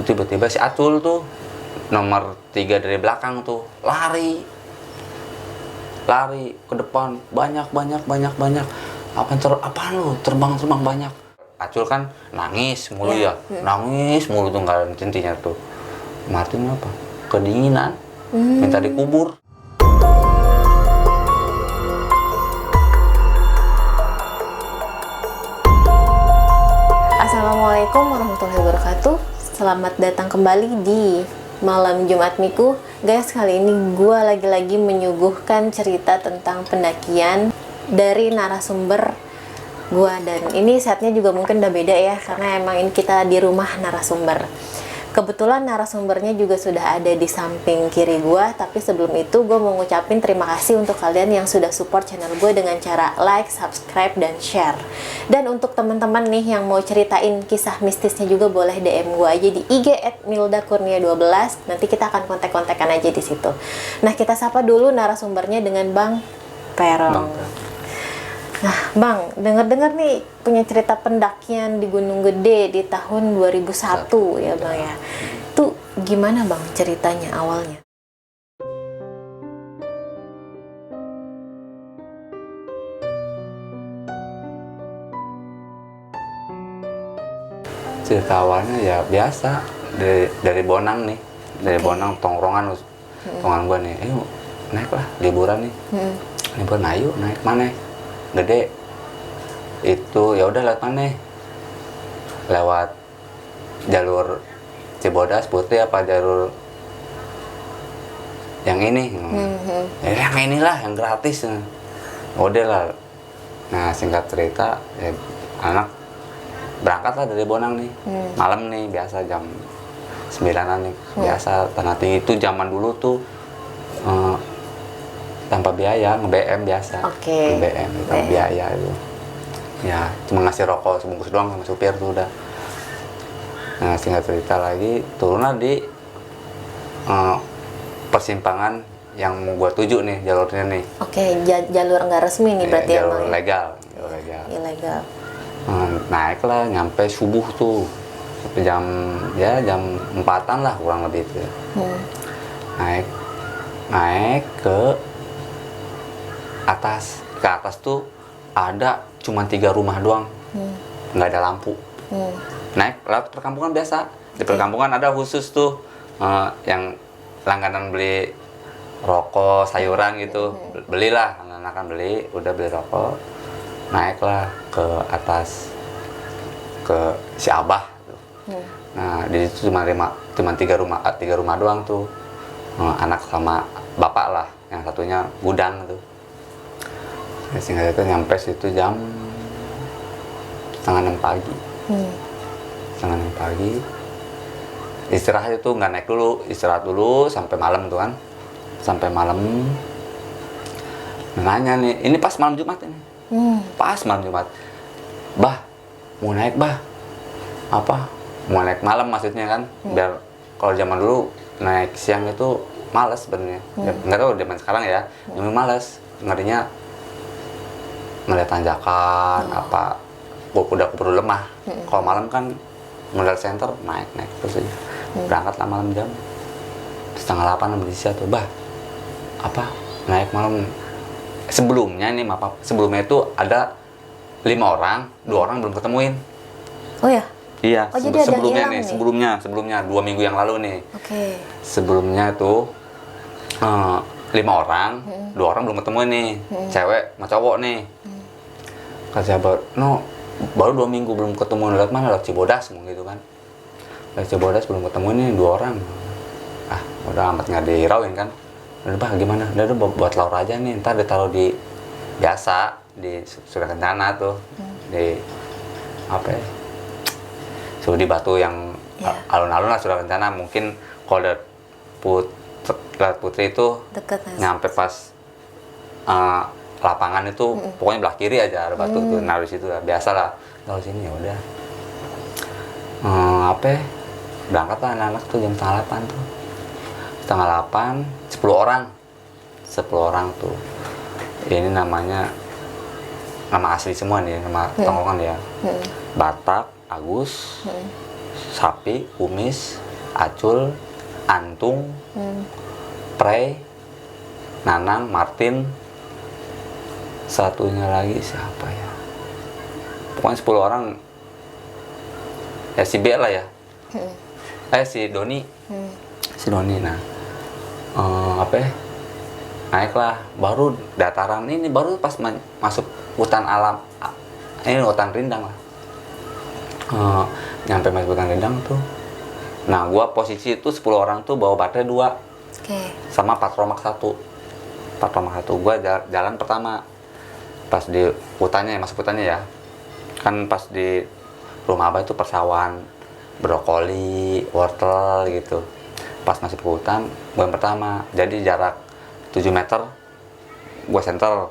tiba-tiba si Acul tuh nomor 3 dari belakang tuh lari ke depan banyak. Apaan lu terbang banyak. Acul kan nangis mulu ya. Nangis mulu tuh nggak intinya tuh. Martin apa? Kedinginan. Minta dikubur. Assalamualaikum warahmatullahi wabarakatuh. Selamat datang kembali di Malam Jumat Miku. Guys, kali ini gue lagi-lagi menyuguhkan cerita tentang pendakian dari narasumber gue. Dan ini setnya juga mungkin udah beda ya, karena emang ini kita di rumah narasumber. Kebetulan narasumbernya juga sudah ada di samping kiri gue. Tapi sebelum itu gue mau ngucapin terima kasih untuk kalian yang sudah support channel gue dengan cara like, subscribe, dan share. Dan untuk teman-teman nih yang mau ceritain kisah mistisnya juga boleh DM gue aja di IG @mildakurnia12. Nanti kita akan kontak-kontakan aja di situ. Nah, kita sapa dulu narasumbernya dengan Bang Perong. Nah, Bang, dengar-dengar nih punya cerita pendakian di Gunung Gede di tahun 2001 ya, Bang ya. Itu gimana, Bang, ceritanya awalnya? Cerita awalnya ya biasa dari Bonang nih. Dari Bonang tongkrongan gua nih. Ayo naik lah liburan nih. Liburan ayo naik mana? Gede. Itu ya udah lewat mana? Lewat jalur Cibodas Putri apa jalur yang ini? Ya, yang inilah yang gratis. Udah lah. Nah, singkat cerita ya, anak berangkat lah dari Bonang nih. Malam nih biasa jam 9-an nih. Biasa Tanah Tinggi itu zaman dulu tuh tanpa biaya, nge-BM biasa. Nge-BM tanpa biaya itu. Ya, cuma ngasih rokok sebungkus doang sama supir tuh udah. Nah, singkat cerita lagi turunlah di persimpangan yang mau gua tuju nih jalurnya nih. Jalur nggak resmi nih berarti jalur emang. legal. Ilegal. Naiklah nyampe subuh tuh. Sampai jam 4-an lah kurang lebih itu. Naik ke atas tuh ada cuma 3 rumah doang, nggak ada lampu. Naik lewat perkampungan biasa. Di perkampungan ada khusus tuh yang langganan beli rokok, sayuran gitu. Belilah, anak-anak beli, udah beli rokok. Naiklah ke atas ke si Abah tuh. Nah, di situ cuma 3 rumah doang tuh. Anak sama bapak lah, yang satunya gudang tuh. Singkat itu nyampe situ jam 5:30 pagi. 5:30 pagi. Istirahat itu nggak naik dulu, istirahat dulu sampai malam tuh kan. Sampai malam. Nanya nih, ini pas malam Jumat ini. Pas malam Jumat. Bah, mau naik bah? Apa? Mau naik malam maksudnya kan? Biar kalau zaman dulu naik siang itu males sebenarnya. Nggak tahu zaman sekarang ya, yang males. Ngerinya ngeliat tanjakan apa udah keburu lemah. Kalau malam kan modal center naik terus aja. Berangkat lah malam jam 7:30 di situ. Bah, apa naik malam sebelumnya itu ada 5 orang, 2 orang belum ketemuin. Oh ya? Iya, Jadi sebelumnya nih. Sebelumnya 2 minggu yang lalu nih. Sebelumnya tuh 5 orang, 2 orang belum ketemuin nih. Cewek sama cowok nih. Kata sahabat, baru 2 minggu belum ketemu, lewat mana? Lewat Cibodas gitu kan. Lewat Cibodas belum ketemu nih 2 orang. Ah, udah amat nggak dihirauin kan. Udah bah, gimana? Udah buat laur aja nih, ntar ditaruh di biasa di Surya Kencana tuh. Di apa ya? Di batu yang alun-alun lah Surya Kencana. Mungkin kalau lihat Putri itu deket, nyampe pas lapangan itu pokoknya belah kiri aja ada batu tuh, naruh di situ lah. Biasa lah taruh sini ya udah. Berangkat lah anak-anak tuh jam 7:30 tuh. 7:30, 10 orang tuh. Ini nama asli semua nih, nama tongkrongan ya. Batak, Agus, Sapi, Kumis, Acul, Antung, Prey, Nanang, Martin, satunya lagi siapa ya, pokoknya 10 orang ya, si B lah ya, si Doni, nah apa ya, naiklah baru dataran ini, baru pas masuk hutan alam, ini hutan rindang lah. Nyampe masuk hutan rindang tuh, nah gua posisi itu 10 orang tuh bawa baterai 2 sama patromak 1. Gua jalan pertama pas di hutannya, masuk hutannya ya kan, pas di rumah abah itu persawahan, brokoli, wortel gitu. Pas masuk ke hutan gua yang pertama, jadi jarak 7 meter gua senter,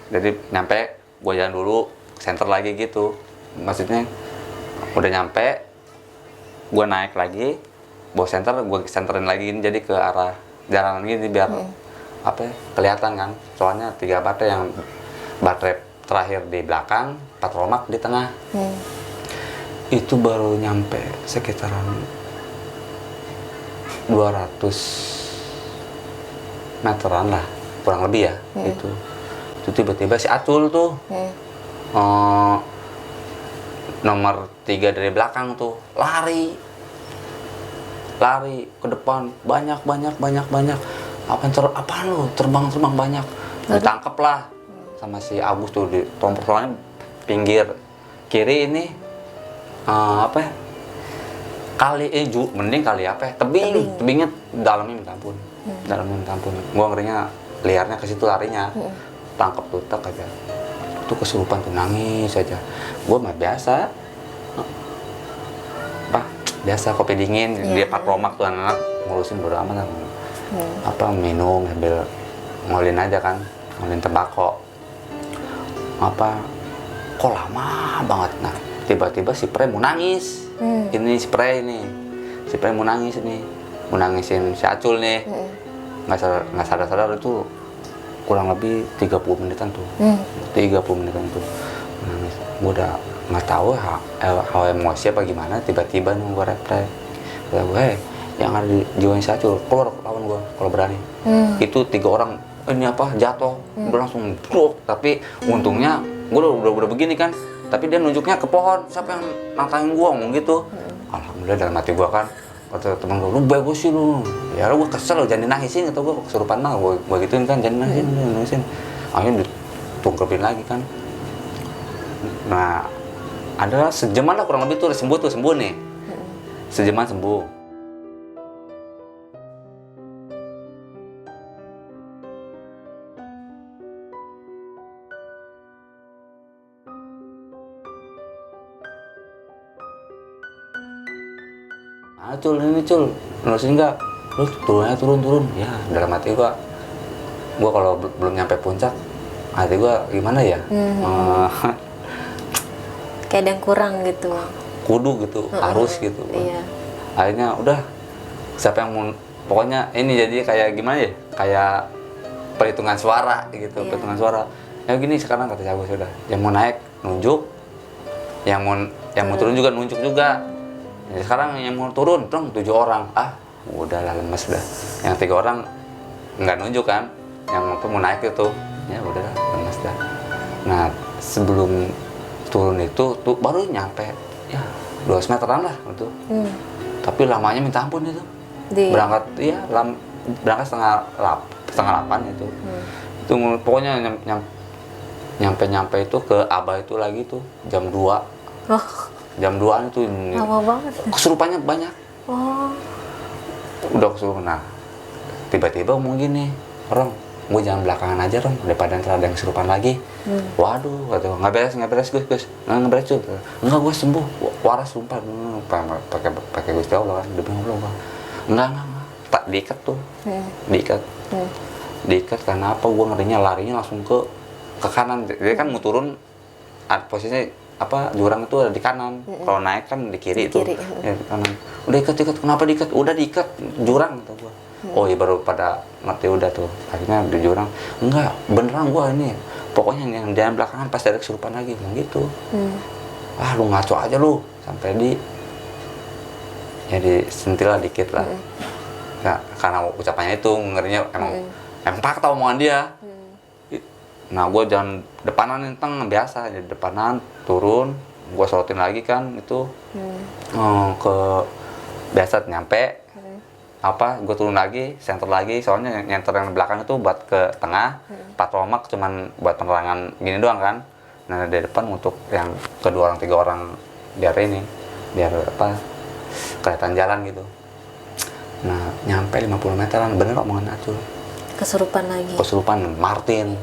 jadi nyampe gua jalan dulu senter lagi gitu, maksudnya udah nyampe gua naik lagi bawa senter, gua senterin lagi, jadi ke arah jalan gini biar apa ya, kelihatan kan, soalnya 3 baterai, yang baterai terakhir di belakang, patromak di tengah. Itu baru nyampe sekitaran 200 meteran lah kurang lebih ya. Itu tiba-tiba si Acul tuh nomor 3 dari belakang tuh lari ke depan, banyak apaan lu terbang banyak, ditangkap lah sama si Agus tuh, di tompok, soalnya pinggir kiri ini apa ya, kali mending kali apa ya, tebingnya dalamnya minta ampun, gua ngerinya liarnya ke situ larinya, tangkap tuh tak aja, tuh kesurupan tuh nangis aja. Gua mah biasa kopi dingin, dia patromak tuh anak ngurusin bodo amat lah. Apa minum sambil ngolin aja kan, ngolin tembakau. Apa kok lama banget. Nah tiba-tiba si Prey mau nangis. Ini si Prey mau nangis nih, mau nangisin si Acul nih. Nggak sadar itu kurang lebih 30 menitan tuh. 30 menitan tuh nangis. Gue udah nggak tahu how emosi apa gimana, tiba-tiba nih gue reply, gue yang ada di jiwanya si Acul, keluar lawan gue kalau berani. Itu 3 orang ini apa jatuh, udah langsung brok. Tapi untungnya gue udah begini kan, tapi dia nunjuknya ke pohon, siapa yang nantangin gue, ngomong gitu. Alhamdulillah dalam hati gue kan, kata teman gue, lu bagus sih lu. Ya gue kesel, jangan dinangisin, kata gue kesurupan mah, gue gituin kan, jangan dinangisin. Akhirnya ditungkepin lagi kan. Nah adalah sejaman lah kurang lebih tuh sembuh nih, sejaman sembuh. Nah Cul, nerusin enggak? Lu turun. Ya dalam hati gua kalau belum nyampe puncak, hati gua gimana ya? Kayak ada yang kurang gitu. Kudu gitu, harus gitu. Iya. Akhirnya udah, siapa yang mau, pokoknya ini jadi kayak gimana ya? Kayak perhitungan suara gitu, perhitungan suara. Ya gini sekarang kata Agus, sudah, yang mau naik nunjuk, yang mau turun juga nunjuk juga. Jadi sekarang yang mau turun 7 orang. Udahlah lemes dah. Yang 3 orang nggak nunjuk kan, yang mau naik itu, ya udahlah lemes dah. Nah sebelum turun itu tuh baru nyampe ya 200 meteran lah itu. Tapi lamanya minta ampun itu. Berangkat berangkat setengah 8 itu. Itu pokoknya nyampe itu ke Abah itu lagi tuh jam 2. Jam 2-an itu lama banget. Kesurupannya banyak. Udah kesurupan. Nah tiba-tiba ngomong gini, Rom, gue jangan belakangan aja Rom, daripada ntar ada yang kesurupan lagi. Waduh, kata gue, nggak beres Gus, nggak beres Cul. Enggak, gue sembuh, waras sumpah. Pakai Gusti Allah kan, demi Allah. Enggak, tak diikat tuh, diikat karena apa? Gue ngerinya larinya langsung ke kanan. Jadi kan mau turun, posisinya apa jurang itu ada di kanan. Kalau naik kan di kiri itu, ya, di kanan. Udah ikat, kenapa diikat? Udah diikat jurang kata gue. Oh iya baru pada ngerti udah tuh. Akhirnya di jurang, enggak beneran gue ini. Pokoknya yang jalan belakangan pasti ada kesurupan lagi, gitu. Lu ngaco aja lu, sampai di ya disentil lah dikit lah. Nah, karena ucapannya itu ngerinya emang fakta omongan dia. Nah gue jangan depanan teng biasa, jadi depanan turun, gue sorotin lagi kan itu ke biasa nyampe gue turun lagi, senter lagi, soalnya nyenter yang belakang itu buat ke tengah, patromak cuman buat penerangan gini doang kan. Nah di depan untuk yang kedua orang 3 orang biar kelihatan jalan gitu. Nah nyampe 50 meteran, bener omongan Acul. Kesurupan lagi. Kesurupan Martin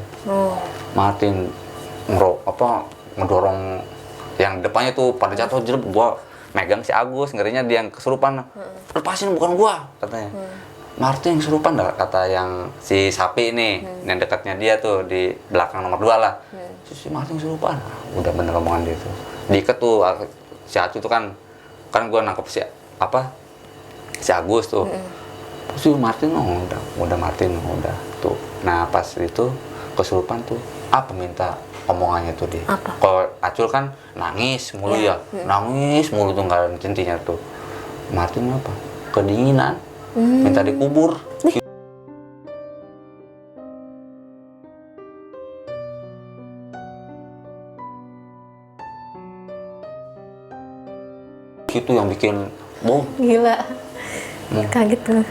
ngedorong yang depannya tuh pada jatuh jelek, gua megang si Agus, ngerinya dia yang kesurupan. Lepasin, bukan gua katanya. Martin kesurupan dah, kata yang si sapi ini, yang dekatnya dia tuh di belakang nomor 2 lah. Si Martin kesurupan. Udah bener omongan dia tuh. Diikat tuh si Acu tuh kan gua nangkep si Agus tuh. Si Martin udah Martin udah tuh. Nah pas itu kesurupan tuh minta omongannya tuh dia. Kalau Acul kan nangis mulu nangis mulu tuh nggak ada hentinya tuh. Martin apa? Kedinginan, minta dikubur. Itu yang bikin gila. Kaget tuh.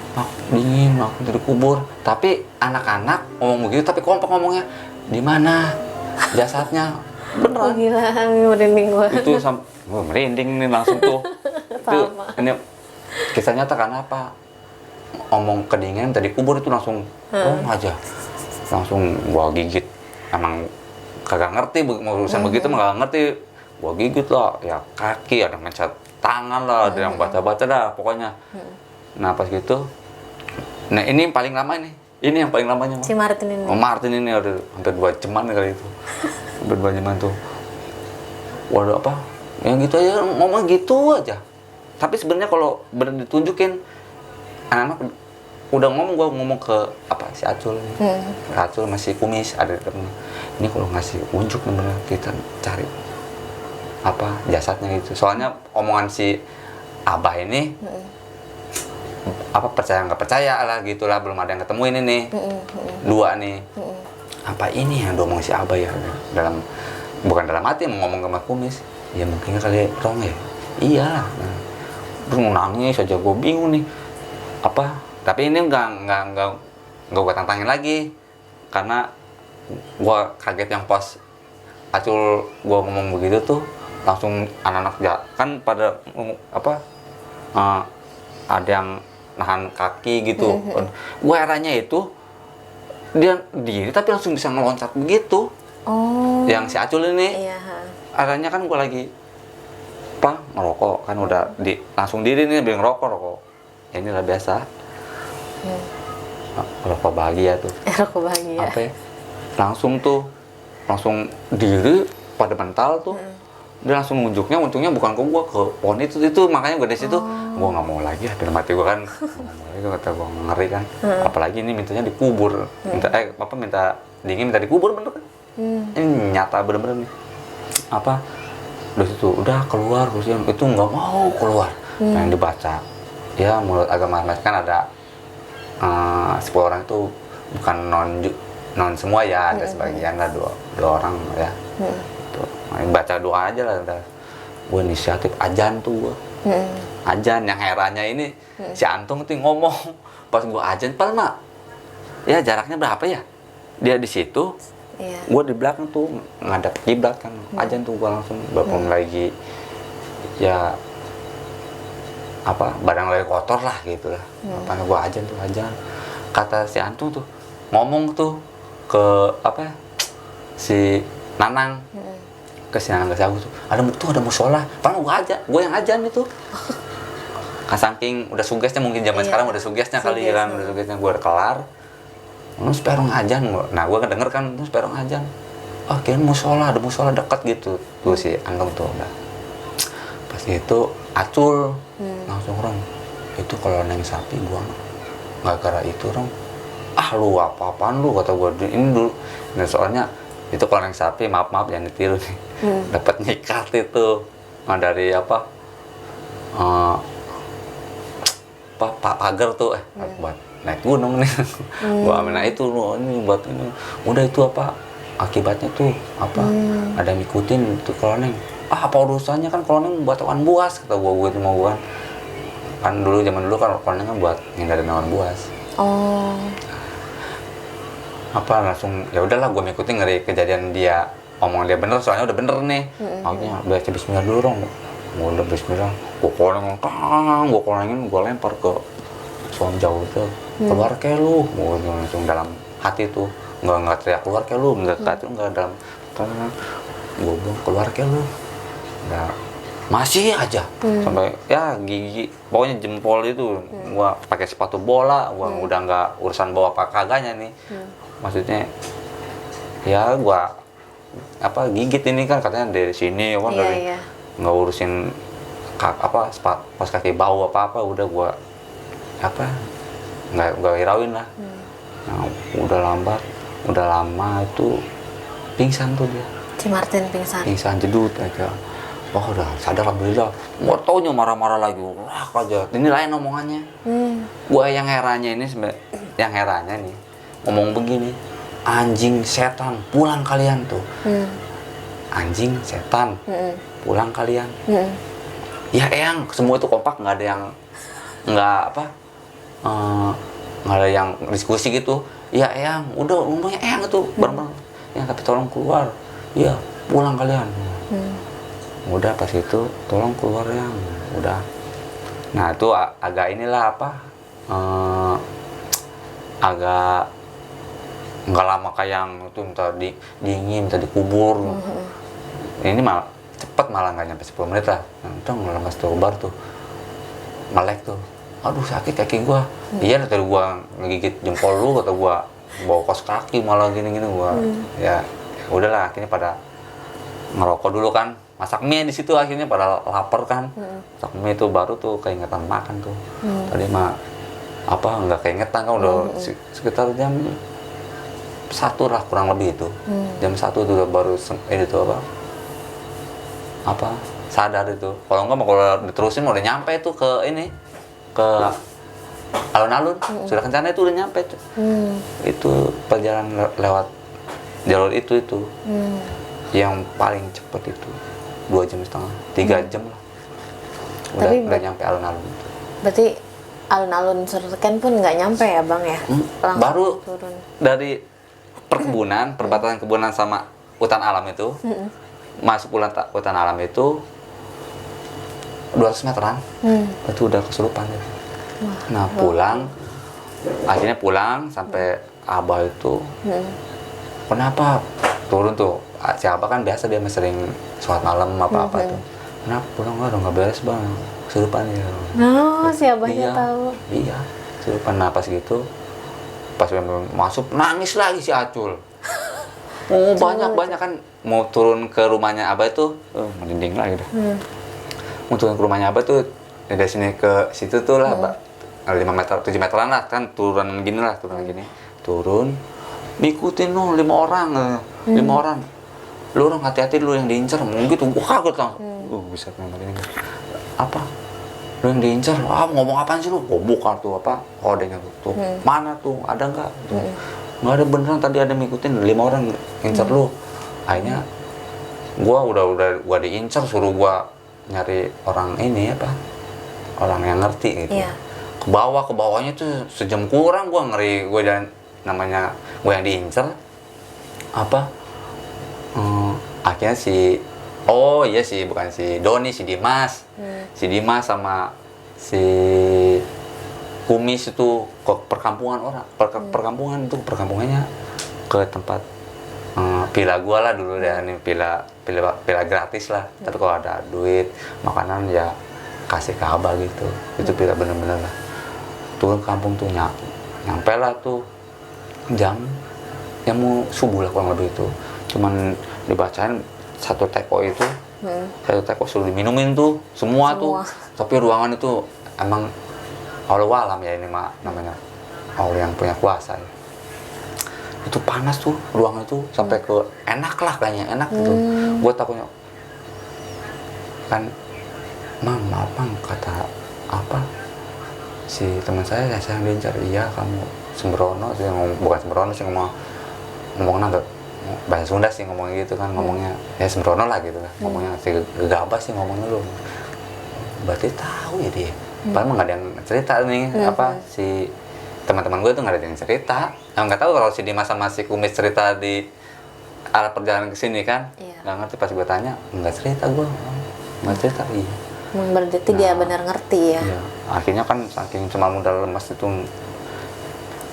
Dingin, aku dari kubur. Tapi anak-anak ngomong begitu, tapi kompak ngomongnya, di mana jasadnya? Beneran. Gila, merinding gua. Itu merinding nih langsung tuh. Itu, ini kisah nyata karena apa? Ngomong kedinginan tadi kubur itu langsung aja. Langsung gua gigit. Emang kagak ngerti urusan begitu, mah kagak ngerti. Gua gigit lah, ya kaki, ada mencet tangan lah, ada yang baca-baca dah pokoknya. Nah pas gitu, nah ini yang paling lama ini yang paling lamanya. Si Martin ini. Martin ini udah hampir 2 jaman kali itu, hampir 2 jaman tuh. Waduh apa? Yang gitu aja ngomong gitu aja. Tapi sebenarnya kalau benar ditunjukin, anak-anak udah ngomong ke si Acul nih. Acul masih kumis ada di depan. Ini kalau ngasih unjuk bener kita cari jasadnya gitu. Soalnya omongan si Abah ini percaya nggak percaya lah gitulah, belum ada yang ketemu ini nih 2 nih. Apa ini yang diomong si Abah ya, bukan dalam hati mau ngomong ke Mas Kumis ya, mungkin kali rong ya, iyalah. Nah, terus nangis aja, gue bingung nih tapi ini nggak gue tantangin lagi karena gue kaget yang pas Acul gue ngomong begitu tuh langsung anak-anak kan pada ada yang nahan kaki gitu. Gue eranya itu dia diri tapi langsung bisa ngeloncat begitu. Yang si Acul ini eranya kan gue lagi ngerokok kan udah langsung diri nih bilang rokok. Ya inilah biasa. Rokok bahagia tuh. Rokok bahagia. Langsung diri pada mental tuh. Dia langsung untungnya bukan ke gua, ke pohon itu makanya gua dari situ gua nggak mau lagi, dalam hati gua kan nggak mau lagi, kata gua ngeri kan. Apalagi ini mintanya dikubur, minta dingin minta dikubur bener kan. Ini nyata bener-bener nih dari situ udah keluar terus itu nggak mau keluar. Yang dibaca ya menurut agama kan ada 10 orang itu bukan non semua ya, ada sebagian lah 2 orang ya. Baca doa aja lah, gue inisiatif ajan tuh gue. Ajan yang herannya ini si Antung tuh ngomong pas gue ajan, padahal ya jaraknya berapa ya, dia di situ, gue di belakang tuh ngadap kiblat kan. Ajan tuh gue langsung bangun lagi ya badan lagi kotor lah gitu lah. Gue ajan kata si Antung tuh ngomong tuh ke si Nanang, ke Agus tuh ada musola, padahal gue yang ajan itu. Saking udah sugesnya mungkin zaman sekarang udah sugesnya kali kan, udah sugesnya gue udah kelar. Supaya orang ajan, nah gue kedenger kan supaya orang ajan. Kira ada musola dekat gitu tuh si Antung tuh udah. Pas itu Acul langsung orang itu kalau neng sapi gue nggak gara itu orang. Lu apa-apaan lu, kata gue ini dulu. Nah soalnya itu kalau yang sapi maaf jangan ditiru nih. Dapat nyikat itu dari pagar tuh buat naik gunung nih. Gua ambil itu loh, ini buat ini. Udah itu apa akibatnya tuh apa ada yang ngikutin tuh kolonel. Apa urusannya kan kolonel buat awan buas, kata gua itu mau gua kan dulu zaman dulu kan kolonel kan buat ngindarin awan buas. Apa langsung ya udahlah gue ngikutin ngeri kejadian dia omong dia bener, soalnya udah bener nih. Akhirnya baca bismillah dulu dong. Udah bismillah, gue kolengin, gue lempar ke soal jauh itu. Keluar ke lu, gue langsung dalam hati tuh, nggak teriak keluar ke lu, nggak dalam, gue bilang keluar ke lu, nggak masih aja sampai ya gigi, pokoknya jempol itu, gue pakai sepatu bola, gue udah nggak urusan bawa apa kagaknya nih, maksudnya ya gue apa gigit ini kan katanya dari sini, kan dari nggak urusin pas kaki bau apa udah gua apa nggak hirauin lah. Nah, udah lama itu pingsan tuh dia. Si Martin pingsan jedut aja. Wah udah sadar alhamdulillah. Mau taunya marah-marah lagi, wah aja. Ini lain omongannya. Gua yang herannya ini nih ngomong begini, anjing setan pulang kalian tuh. Anjing setan pulang kalian. Ya Eyang, semua itu kompak, nggak ada yang nggak ada yang diskusi gitu. Ya Eyang, udah umumnya Eyang itu bareng-bareng. Ya tapi tolong keluar. Iya pulang kalian. Udah pas itu tolong keluar Yang. Udah. Nah itu agak inilah agak nggak lama kayak yang itu minta dingin, minta dikubur. Ini malah cepet, malah nggak nyampe 10 menit lah. Udah ngelemas tuh bar tuh, melek tuh. Aduh sakit kaki gua. Iya dari gua ngegigit jempol lu, kata gua bawa kos kaki malah gini-gini gua. Ya udahlah akhirnya pada ngerokok dulu kan. Masak mie di situ akhirnya pada lapar kan. Masak mie itu baru tuh keingetan makan tuh. Tadi mah nggak keingetan kan udah sekitar jam 1 lah kurang lebih itu. Jam 1 itu udah baru ini tuh sadar itu. Kalau enggak kalau diterusin udah nyampe tuh ke ini, ke alun-alun. Sudah kencana itu udah nyampe tuh. Itu perjalanan lewat jalur itu yang paling cepet itu 2,5 jam, 3 jam lah udah nyampe alun-alun itu. Berarti alun-alun Surken pun nggak nyampe ya Bang ya? Baru turun dari perkebunan, perbatasan kebunan sama hutan alam itu, masuk hutan alam itu 200 meteran, itu udah kesurupan ya. Nah akhirnya pulang sampai Abah itu, kenapa turun tuh? Si Abah kan biasa dia sering sholat malam apa-apa itu. Kenapa pulang nggak beres Bang, kesurupan ya. Si Abahnya tahu. Iya, kesurupan. Nah pas gitu, pas masuk nangis lagi si Acul. Banyak kan mau turun ke rumahnya Abah itu, merinding lagi dah. Mau turun ke rumahnya Abah tuh dari sini ke situ tuh lah, 5 meter, 7 meteran lah kan, turunan gini. Turun, ngikutin 5 orang. Lu orang hati-hati, lu yang diincar, gitu. Gua kaget langsung. Bisa memang ini. Apa? Lu yang diincar, ngomong apaan sih lu? Gua buka tuh kodenya tuh. Mana tuh? Ada nggak? Nggak ada, beneran tadi ada ngikutin 5 orang ngincar lu. Akhirnya gua udah diincar, suruh gua nyari orang ini orang yang ngerti gitu. Ke bawahnya tuh sejam kurang gua ngeri, gua dan namanya gua yang diincar akhirnya bukan si Doni, si Dimas. Si Dimas sama si Kumis itu ke perkampungan orang. Perkampungannya ke tempat villa gua lah dulu deh, ini villa gratis lah. Tapi kalau ada duit, makanan ya kasih ke Abah gitu. Itu villa bener-bener lah. Turun kampung tuh nyampe lah tuh jam mau subuh lah kurang lebih itu. Cuman dibacain satu teko itu, satu teko suruh diminumin tuh semua tuh. Tapi ruangan itu emang Allah alam ya, ini namanya Allah yang punya kuasa ya. Itu panas tuh ruangan itu sampai ke enak gitu. Gue takutnya kan maaf Bang, kata si teman saya yang diincar, iya kamu sembrono sih, bukan sembrono sih, ngomongnya agak bahasa Sunda sih ngomongnya gitu kan, ngomongnya ya sembrono lah gitu kan, ngomongnya si gegabah sih ngomongnya lu. Berarti tahu ya dia. Padahal mah nggak ada yang cerita nih, apa si teman-teman gue tuh nggak ada yang cerita. Yang nggak tahu kalau si Dimas sama si Kumis cerita di arah perjalanan ke sini kan, nggak ngerti. Pas gue tanya, nggak cerita gue, nggak cerita. Iya. Berarti dia benar ngerti ya. Iya. Akhirnya kan saking cuma modal lemas itu,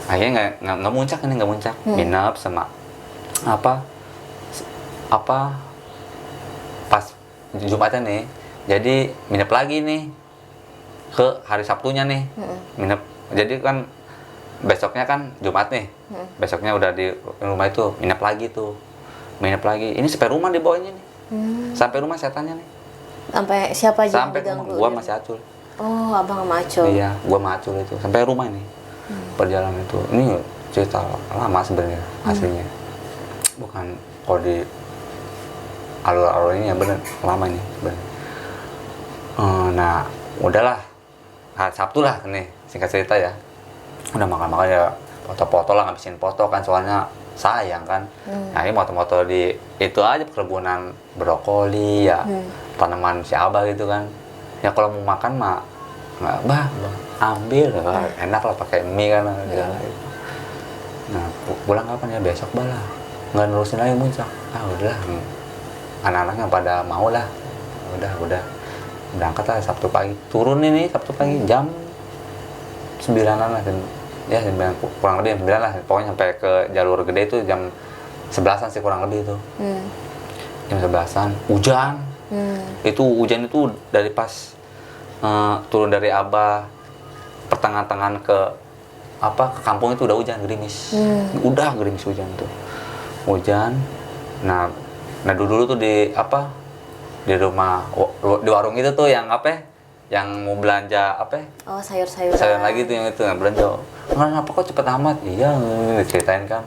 akhirnya nggak muncak ini, nggak muncak. Nginep sama apa pas Jumatnya nih, jadi nginep lagi nih ke hari Sabtunya nih. Nginep, jadi kan besoknya kan Jumat nih, besoknya udah di rumah itu nginep lagi. Ini sampai rumah dibawanya nih, sampai rumah saya tanya nih. Sampai siapa aja Sampai yang diganggu? gua masih Acul. Oh, abang sama Acul. Iya, gua sama Acul itu sampai rumah ini. Perjalanan itu. Ini cerita lama sebenarnya aslinya. Bukan kalau di alur-alur ini ya bener lama ini bener. Nah, udahlah. Hari Sabtu lah nih, singkat cerita ya. Udah makan-makan ya, foto-foto lah, ngabisin foto kan, soalnya sayang kan. Nah, ini moto-moto di itu aja, perkebunan brokoli ya, tanaman si Abah gitu kan. Ya kalau mau makan mah nggak, bah ambil lah, enak lah pakai mie kan segala gitu. Nah, pulang kapan ya? Besok lah, nggak nerusin lagi muncak. Udahlah, anak-anaknya pada mau lah. Udah berangkat lah Sabtu pagi. Turun ini Sabtu pagi jam 9-an lah, ya 9, kurang lebih 9 lah, pokoknya sampai ke jalur gede itu jam 11-an sih kurang lebih itu. Jam 11-an hujan. Itu hujan itu dari pas turun dari Abah pertengahan-tengahan ke kampung itu udah hujan, gerimis. Udah gerimis hujan tuh. Hujan. Nah dulu tuh di rumah, di warung itu tuh yang yang mau belanja Oh, sayur-sayuran. sayuran lagi tuh yang itu belanja. Kenapa kok cepet amat? Iya, diceritain kan.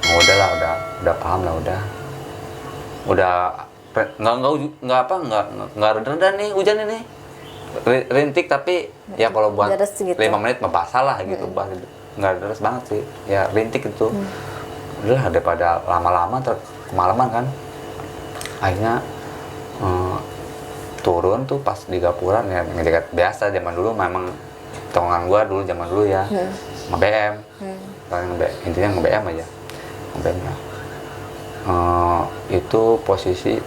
Udah paham lah, udah nggak reda nih hujan ini, rintik tapi ya kalau buat gitu. 5 menit mah basah lah gitu, nggak deras banget sih ya, rintik itu. Udah daripada lama-lama kemalaman kan, akhirnya turun tuh pas di Gapuran ya, ngedekat biasa zaman dulu, memang tongkongan gua dulu zaman dulu ya, nge-BM. Intinya nge-BM aja, nge-BM lah. Itu posisi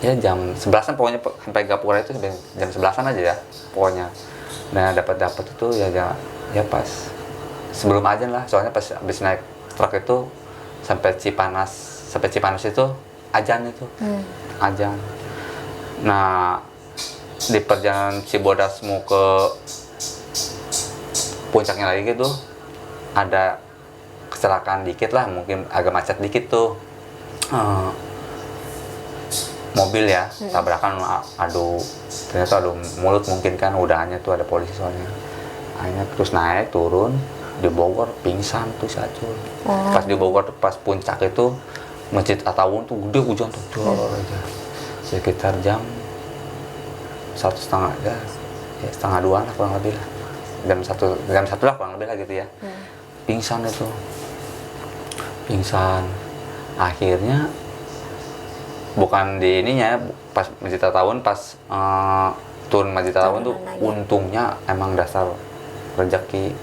ya jam 11-an pokoknya, sampai Gapura itu jam 11-an aja ya pokoknya. Nah dapat itu ya pas sebelum azan lah, soalnya pas habis naik truk itu sampai Cipanas itu azan itu. Azan. Nah di perjalanan Cibodas mau ke puncaknya lagi gitu, ada kecelakaan dikit lah, mungkin agak macet dikit tuh. Mobil ya, tabrakan, ternyata adu mulut mungkin kan, udahannya tuh ada polisi soalnya. Akhirnya terus naik turun di Bogor, pingsan tuh si Acul. Pas di Bogor tuh, pas puncak itu Masjid Attawun tuh gede, hujan tuh aja. Sekitar jam 1:30 ya, 1:30 lah kurang lebih lah. Jam 1 lah kurang lebih lah gitu ya. Pingsan itu. Pingsan. Akhirnya bukan di ininya, pas Masjid Attawun, pas turun Masjid Attawun tuh untungnya emang dasar rezeki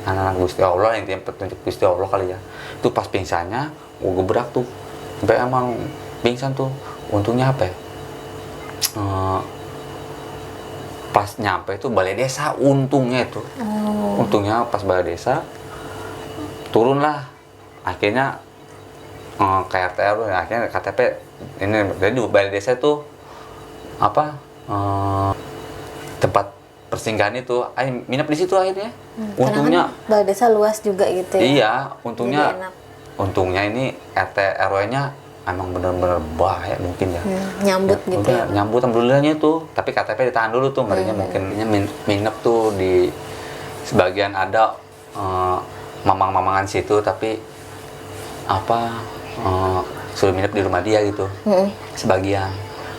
anak Gusti Allah, yang petunjuk Gusti Allah kali ya. Itu pas pingsannya gue gebrak tuh sampai emang pingsan tuh. Untungnya pas nyampe itu balai desa, untungnya itu. Untungnya pas balai desa turun lah, akhirnya ke RT RW, akhirnya KTP ini. Jadi di balai desa itu tempat persinggahan itu, minap di situ akhirnya. Untungnya kan balai desa luas juga gitu ya. Iya, untungnya ini RT RW-nya emang bener-bener bahaya mungkin ya. Nyambut ya, gitu udah, ya. Nyambut alhamdulillahnya tuh, tapi KTP ditahan dulu tuh, ngerinya mungkin minap tuh di sebagian ada mamang-mamangan situ, tapi suruh minap di rumah dia gitu. Sebagian.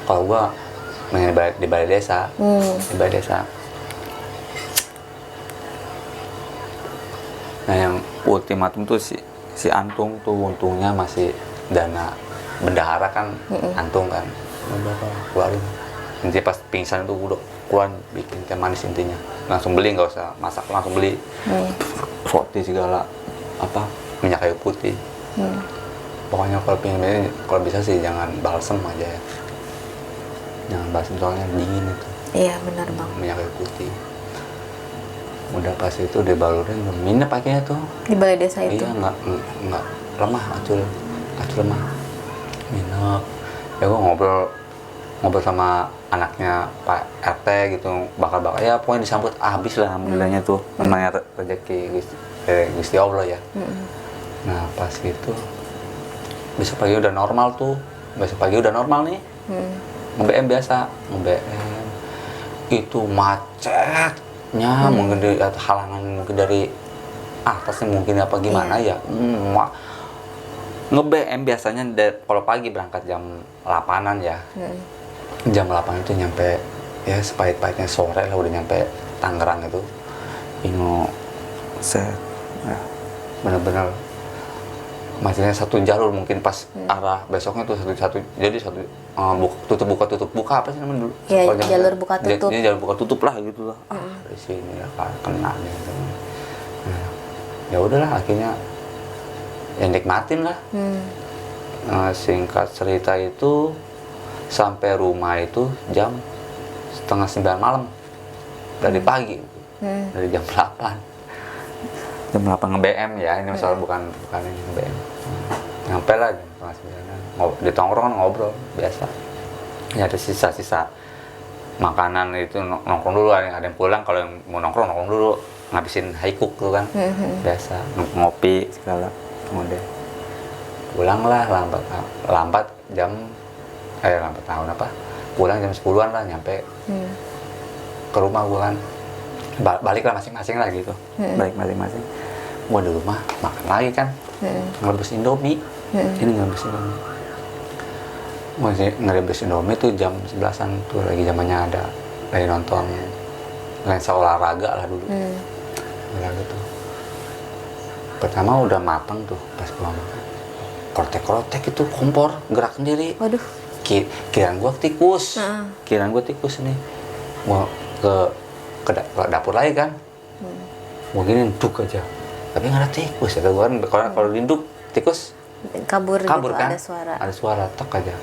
Kalau gua di balai desa, di balai desa. Nah yang ultimatum tuh si Antung tuh untungnya masih dana bendahara kan, Antung kan, udah keluarin. Nanti pas pingsan itu udah keluar bikin teh manis intinya, langsung beli, nggak usah masak, langsung beli. Roti segala apa minyak kayu putih. Pokoknya kalau bisa sih jangan balsem aja ya, jangan balsem soalnya dingin itu. Iya benar bang. Minyak kayu putih. Udah pas itu dibalurin, minyak pakainya tuh Di balai desa itu. iya nggak lemah, acul lemah minyak. Ya gua ngobrol sama anaknya Pak RT gitu, bakal ya pokoknya disambut habis lah alhamdulillahnya tuh. Namanya rezeki Gusti Allah ya. Nah pas gitu besok pagi udah normal nih. Nge-BM biasa, nge-BM itu macetnya, mungkin dari halangan mungkin dari atasnya mungkin apa gimana ya. Nge-BM biasanya kalau pagi berangkat jam 8-an ya. Jam 8 itu nyampe ya sepahit-pahitnya sore lah udah nyampe Tangerang itu. Set. Ya, bener-bener macetnya satu jalur mungkin pas arah besoknya tuh satu jadi tutup buka apa sih namanya dulu? Ya jalur buka tutup. Jadi jalur buka tutup lah gitu lah. Di sini ya kena gitu. Nah, ya udahlah akhirnya ya nikmatin lah. Singkat cerita itu sampai rumah itu jam 8:30 malam dari pagi, dari jam 8. Jam 8 nge-BM ya, ini soal bukan ini nge-BM. Nyampe lah jam 8:30, di tongkrong ngobrol biasa. Ya ada sisa-sisa makanan itu nongkrong dulu, ada yang pulang, kalau yang mau nongkrong dulu, ngabisin high cook tuh kan. Biasa ngopi segala. Kemudian pulang lah lambat tahun apa? Pulang jam 10-an lah nyampe ke rumah gua kan. Balik lah masing-masing lah gitu. Balik masing-masing. Gua di rumah makan lagi kan. Ngerebus Indomie. Ini ngerebus Indomie. Gua ngerebus Indomie tuh jam 11-an tuh lagi zamannya lagi nonton lensa olahraga lah dulu. Olahraga tuh. Pertama udah matang tuh pas gua makan. Krotek itu kompor gerak sendiri. Waduh. Kiraan gua tikus. Kiraan gua tikus nih. Gua ke dapur lagi kan. Gua gini duduk aja. Tapi nggak ada tikus ya. Kalau dinduk tikus kabur gitu, kan. Ada suara tok aja.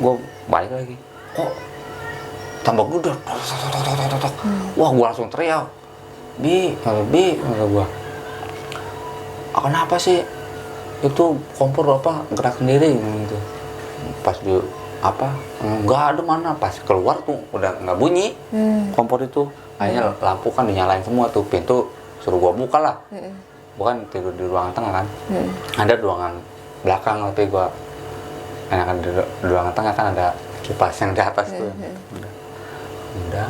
Gua balik lagi. Kok tambah gudeg. Wah, gua langsung teriak. Bi, kata gua. Kenapa sih? Itu kompor apa gerak sendiri gitu. Pas di nggak ada mana, pas keluar tuh udah nggak bunyi kompor itu. Akhirnya lampu kan dinyalain semua tuh, pintu suruh gua buka lah. Bukan tidur di ruangan tengah kan. Ada ruangan belakang, tapi gua enakan di ruangan tengah kan ada kipas yang di atas tuh. Udah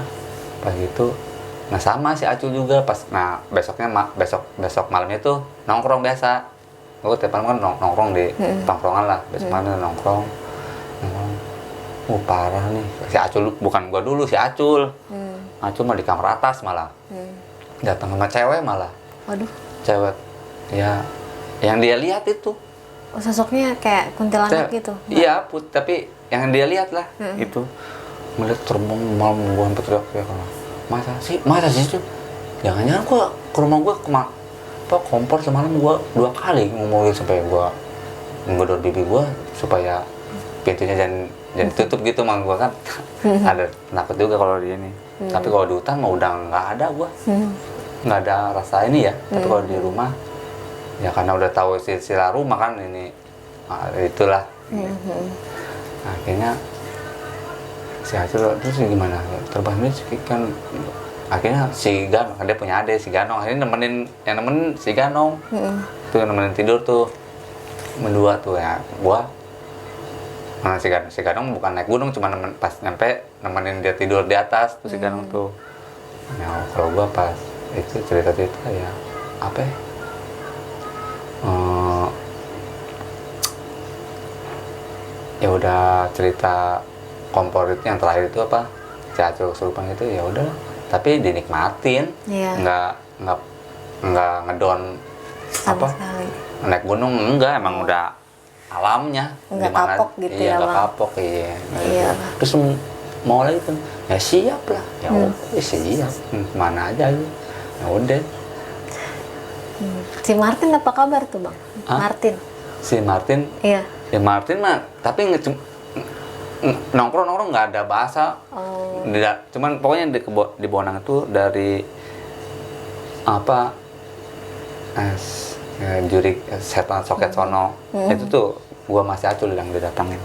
pas itu. Nah sama si Acul juga pas, nah besok malamnya tuh nongkrong biasa. Gua tiap malam kan nongkrong di tongkrongan lah. Besok malamnya nongkrong. Parah nih. Si Acul, bukan gua dulu, si Acul. Acul mah di kamar atas malah. Datang sama cewek malah. Waduh. Cewek. Ya, yang dia lihat itu. Oh, sosoknya kayak kuntilanak gitu. Iya, tapi yang dia lihat lah itu. Melihat terbang malam gua sampai teriak-teriak. Masa sih itu? Jangan-jangan gua ke rumah gua kompor semalam gua 2 kali ngomongin sampai gua ngedor bibi gua supaya pintunya jangan tutup gitu mang gua kan. Ada takut juga kalau di ini. Tapi kalau di hutan mah udah nggak ada gua. Nggak ada rasa ini ya. Tapi kalau di rumah ya karena udah tahu silsilah rumah kan ini. Nah, itulah. Akhirnya si Acul terus gimana? Terbang kan akhirnya si Ganong, dia punya adik si Ganong, akhirnya nemenin si Ganong. Tuh nemenin tidur tuh. Berdua tuh ya. Gua si Ganong bukan naik gunung, cuma pas nyampe nemenin dia tidur di atas tuh si Ganong tuh. Nah kalau gua pas itu cerita ya apa ya? Ya udah cerita kompor itu yang terakhir itu apa? Si Acul kesurupan itu ya udah, tapi dinikmatin. Nggak ngedon sama sekali. naik gunung enggak, emang udah alamnya. Nggak Dimana- kapok gitu iya, ya, nggak Bang? kapok, iya. Iya. Terus mau lagi kan, ya siap lah. Ya udah, siap. Mana aja gitu. Ya udah. Si Martin apa kabar tuh, Bang? Hah? Martin. Si Martin, Iya. ya Martin mah, tapi nongkrong nggak ada bahasa. Oh. Cuman pokoknya di Bonang itu dari apa juri setan soket sono itu tuh gua masih Acul yang didatangin.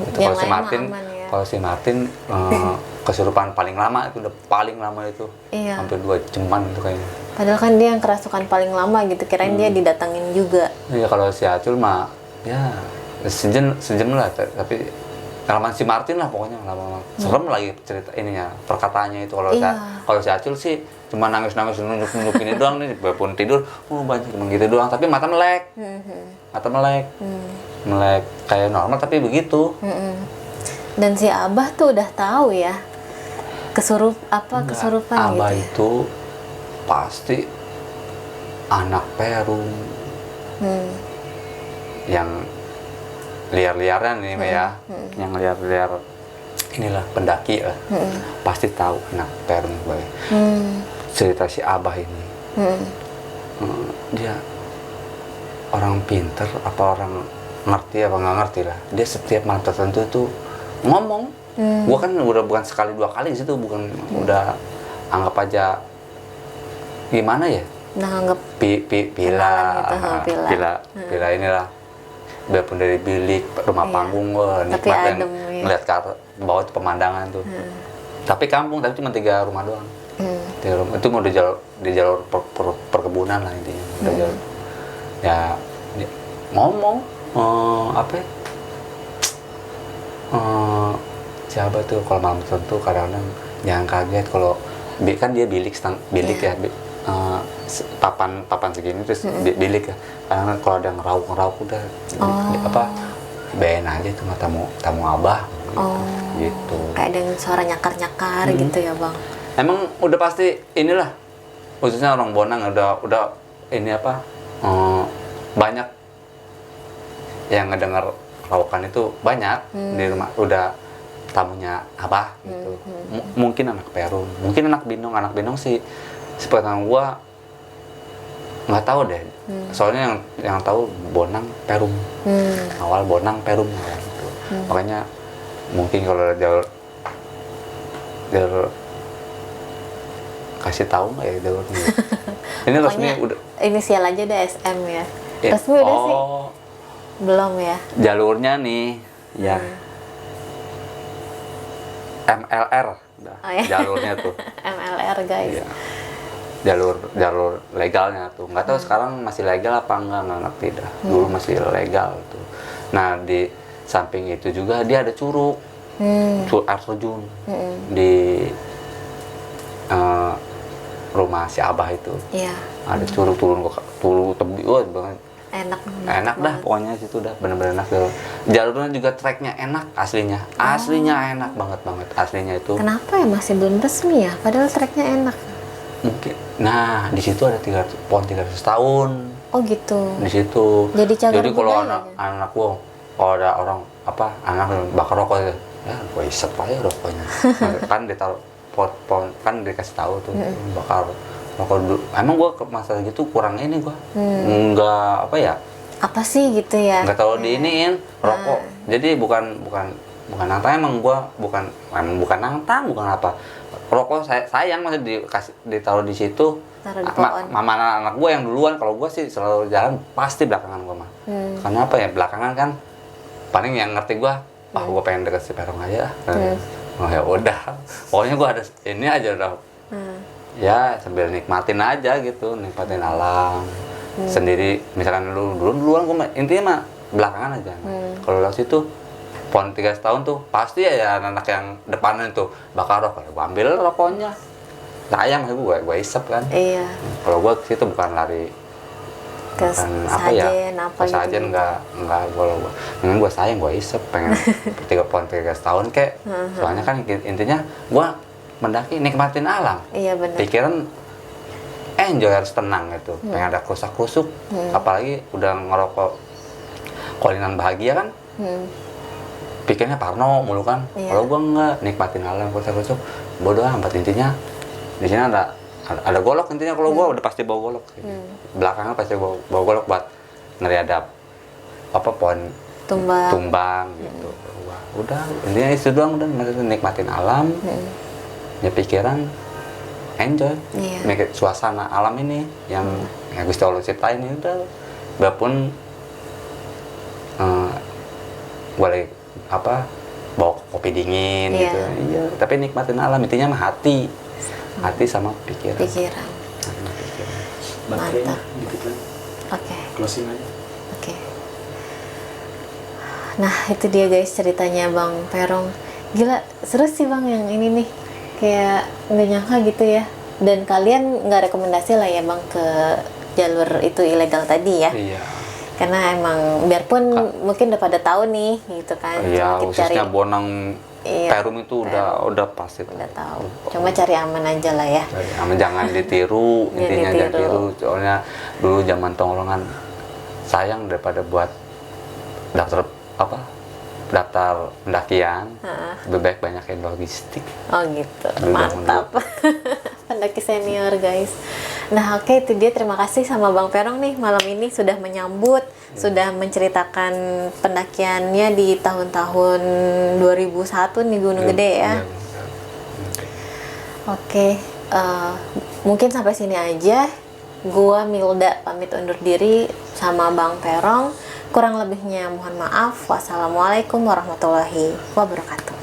Itu Yang kalau si lain mah Martin, aman ya. kalau si Martin kesurupan paling lama itu udah paling lama itu. Iya. Hampir 2 jaman itu kayaknya. Padahal kan dia yang kerasukan paling lama gitu, kirain dia didatangin juga. Iya, kalau si Acul mah ya sejam lah, tapi pengalaman si Martin lah pokoknya lama-lama. Serem lagi cerita ininya, perkataannya itu. Iya. Kalau si Acul sih cuma nangis-nangis nunjuk-nunjuk ini doang nih, walaupun tidur banyak cuma gitu doang, tapi mata melek. Mata melek. Melek kayak normal tapi begitu. Dan si Abah tuh udah tahu ya kesurupan Abah gitu. itu pasti anak Perum yang liar-liaran nih ya, yang liar-liar inilah pendaki lah, pasti tahu anak Perum sebagai cerita si Abah ini. Dia orang pinter apa orang ngerti apa nggak ngerti lah, dia setiap malam tertentu tuh ngomong. Gua kan udah bukan sekali 2 kali di situ, bukan udah anggap aja gimana ya, Nah, anggap pila gitu, pila inilah, biarpun dari bilik rumah Iya. panggung Tapi nikmat dan adem, ya. ngeliat ke bawah itu pemandangan tuh. Tapi kampung, tapi cuma 3 rumah doang. 3 rumah itu mau di jalur perkebunan lah intinya. Udah jalur. Ya dia ngomong apa ya? Siapa tuh kalau malam tertentu kadang-kadang jangan kaget kalau kan dia bilik ya, papan segini terus bilik ya. Kadang-kadang kalau ada ngerauk udah apa bayain aja tuh mah tamu Abah gitu. Kayak dengan suara nyakar-nyakar gitu ya, Bang. Emang udah pasti inilah, khususnya orang Bonang udah ini apa banyak yang ngedengar raukan itu banyak di rumah, udah tamunya Abah gitu. Mungkin anak Perum, mungkin anak Binong sih sepengetahuan gua nggak tahu deh. Soalnya yang tahu Bonang Perum. Awal Bonang Perum gitu. Makanya mungkin kalau jalur kasih tahu nggak ya jalurnya. Ini resmi Pokoknya udah inisial aja deh SM ya. ya, Resmi udah sih? Belum ya? Jalurnya nih ya MLR udah, Oh, ya. jalurnya tuh. MLR guys. Iya. Jalur legalnya tuh. Nggak tahu sekarang masih legal apa nggak ngerti dah. Dulu masih legal tuh. Nah, di samping itu juga dia ada curug. Curug air terjun. Di rumah si Abah itu. Iya. Ada curug turun tebing banget. Enak dah pokoknya situ dah, bener-bener enak tuh. Jalurnya juga treknya enak aslinya. Aslinya enak banget aslinya itu. Kenapa ya masih belum resmi ya? Padahal treknya enak. Mungkin. Nah, di situ ada pohon 300 tahun. Oh gitu. Di situ. Jadi kalau budaya anak gua, kalau ada orang anak bakar rokok itu, ya gua isep aja rokoknya. Kan ditaruh pohon kan dikasih tahu tuh bakar rokok dulu. Emang gua ke masalah gitu kurang ini gua. Enggak apa ya? Apa sih gitu ya? Enggak tahu diiniin rokok. Jadi bukan nantang, emang gua bukan nantang, bukan apa. Rokok sayang masih ditaruh di situ. Taruh di pohon. Mama anak gue yang duluan, kalau gue sih selalu jalan pasti belakangan gue mah. Karena apa ya, belakangan kan paling yang ngerti gue, gue pengen deket si Perong aja. Oh ya udah, pokoknya gue ada ini aja udah. Ya sambil nikmatin aja gitu, nikmatin alam sendiri. Misalkan duluan gue intinya mah belakangan aja. Kalau lewat situ pohon 300 tahun tuh pasti ya anak yang depanan itu bakar rokok, gue ambil rokoknya. Sayang gue isep kan. Iya. Kalau gue ke situ bukan lari Ke sajen apa gitu. sajen enggak kalau gue. Memang gue sayang, gue isep pengen 300 tahun kek. Soalnya kan intinya gue mendaki nikmatin alam. Iya benar. Pikiran enjoy, harus tenang gitu. Pengen ada krusak-krusuk, apalagi udah ngerokok Kolinan Bahagia kan, pikirnya Parno mulu kan. Iya. Kalau gua enggak, nikmatin alam, krusak-krusuk, bodoh amat. Intinya di sini ada golok, intinya kalau gua udah pasti bawa golok. Belakangnya pasti bawa golok buat ngeriadap apa pohon tumbang gitu. Wah, udah intinya itu doang, udah maksudnya nikmatin alam, ya pikiran enjoy, make suasana alam ini yang Gusti Allah ciptain ini udah. Walaupun boleh apa bawa kopi dingin gitu, iya, tapi nikmatin alam, intinya mah hati sama pikiran. Mantap. Dikit lagi. Oke. Closing aja. Oke. Nah, itu dia guys ceritanya Bang Perong. Gila, seru sih Bang yang ini nih. Kayak nggak nyangka gitu ya. Dan kalian nggak rekomendasi lah ya Bang ke jalur itu ilegal tadi ya. Iya. Karena emang biarpun mungkin udah pada tahu nih gitu kan. Iya, Cuma kita khususnya Bonang Perum itu udah pasti. udah tahu. Cuma cari aman aja lah ya. Jangan ditiru, intinya jangan ditiru. tiru. Soalnya dulu zaman tongkrongan sayang daripada buat daftar pendakian, lebih baik banyakin logistik. Oh gitu, Dulu mantap. Pendaki senior guys. Nah oke, itu dia, terima kasih sama Bang Perong nih malam ini sudah menyambut, sudah menceritakan pendakiannya di tahun-tahun 2001 nih Gunung Gede ya. Oke, mungkin sampai sini aja. Gua Milda pamit undur diri sama Bang Perong. Kurang lebihnya mohon maaf. Wassalamualaikum warahmatullahi wabarakatuh.